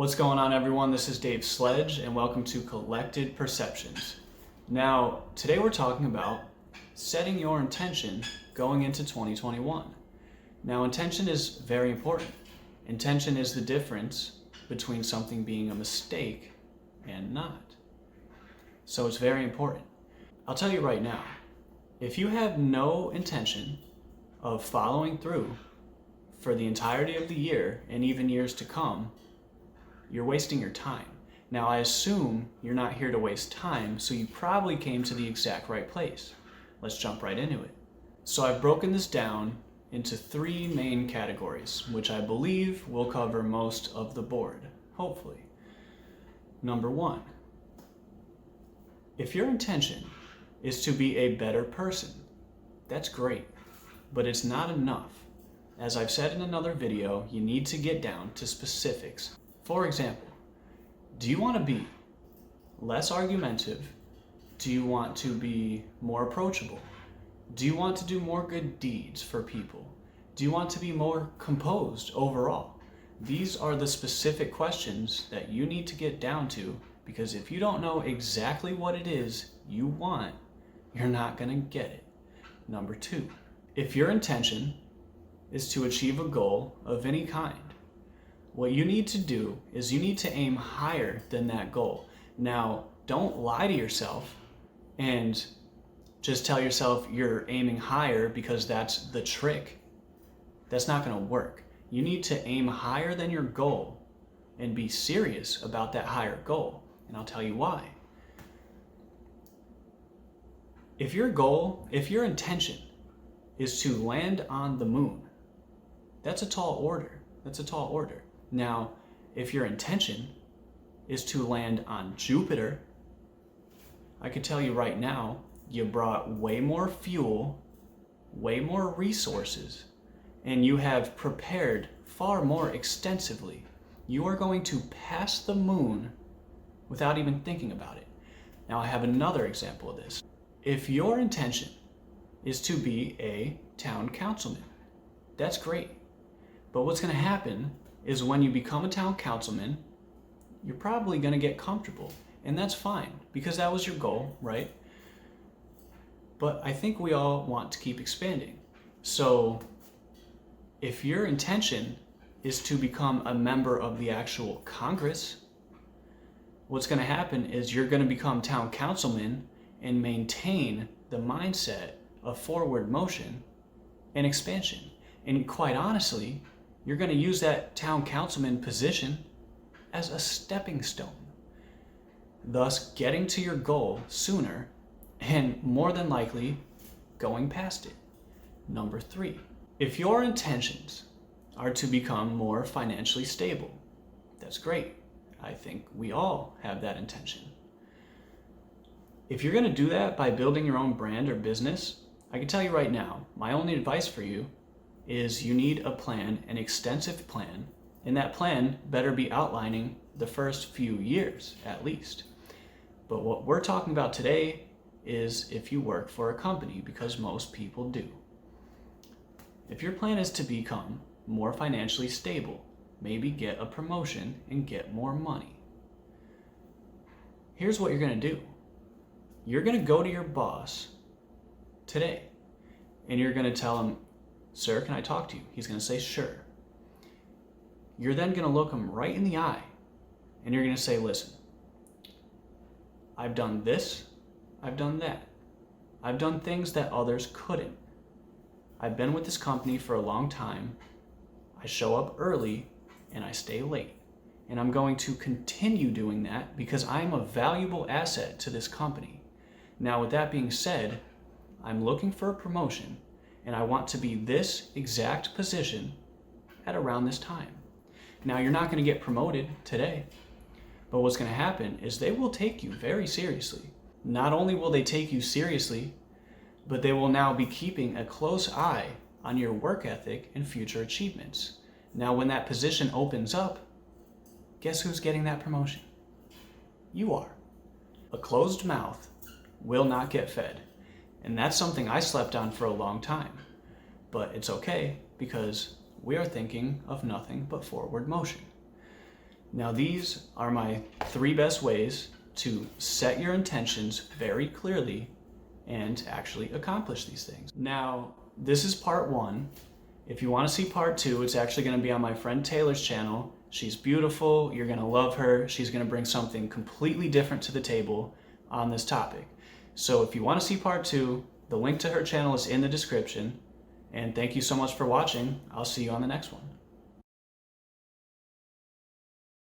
What's going on, everyone? This is Dave Sledge, and welcome to Collected Perceptions. Now, today we're talking about setting your intention going into 2021. Now, intention is very important. Intention is the difference between something being a mistake and not. So it's very important. I'll tell you right now, if you have no intention of following through for the entirety of the year and even years to come, you're wasting your time. Now, I assume you're not here to waste time, so you probably came to the exact right place. Let's jump right into it. So I've broken this down into three main categories, which I believe will cover most of the board, hopefully. Number one, if your intention is to be a better person, that's great, but it's not enough. As I've said in another video, you need to get down to specifics. For example, do you want to be less argumentative? Do you want to be more approachable? Do you want to do more good deeds for people? Do you want to be more composed overall? These are the specific questions that you need to get down to, because if you don't know exactly what it is you want, you're not going to get it. Number two, if your intention is to achieve a goal of any kind, what you need to do is you need to aim higher than that goal. Now, don't lie to yourself and just tell yourself you're aiming higher because that's the trick. That's not going to work. You need to aim higher than your goal and be serious about that higher goal. And I'll tell you why. If your intention is to land on the moon, that's a tall order. That's a tall order. Now, if your intention is to land on Jupiter, I can tell you right now, you brought way more fuel, way more resources, and you have prepared far more extensively. You are going to pass the moon without even thinking about it. Now, I have another example of this. If your intention is to be a town councilman, that's great. But what's going to happen is when you become a town councilman, you're probably going to get comfortable. And that's fine, because that was your goal, right? But I think we all want to keep expanding. So if your intention is to become a member of the actual Congress, what's going to happen is you're going to become town councilman and maintain the mindset of forward motion and expansion. And quite honestly, you're going to use that town councilman position as a stepping stone, thus getting to your goal sooner and more than likely going past it. Number three, if your intentions are to become more financially stable, that's great. I think we all have that intention. If you're going to do that by building your own brand or business, I can tell you right now, my only advice for you is you need a plan, an extensive plan, and that plan better be outlining the first few years at least. But what we're talking about today is if you work for a company, because most people do. If your plan is to become more financially stable, maybe get a promotion and get more money, here's what you're going to do. You're going to go to your boss today and you're going to tell him, "Sir, can I talk to you?" He's going to say, "Sure." You're then going to look him right in the eye and you're going to say, "Listen, I've done this, I've done that. I've done things that others couldn't. I've been with this company for a long time. I show up early and I stay late. And I'm going to continue doing that because I'm a valuable asset to this company. Now, with that being said, I'm looking for a promotion and I want to be this exact position at around this time." Now, you're not going to get promoted today, but what's going to happen is they will take you very seriously. Not only will they take you seriously, but they will now be keeping a close eye on your work ethic and future achievements. Now, when that position opens up, guess who's getting that promotion? You are. A closed mouth will not get fed. And that's something I slept on for a long time. But it's okay, because we are thinking of nothing but forward motion. Now, these are my 3 best ways to set your intentions very clearly and actually accomplish these things. Now, this is part 1. If you want to see part 2, it's actually going to be on my friend Taylor's channel. She's beautiful. You're going to love her. She's going to bring something completely different to the table on this topic. So if you want to see part 2, the link to her channel is in the description. And thank you so much for watching. I'll see you on the next one.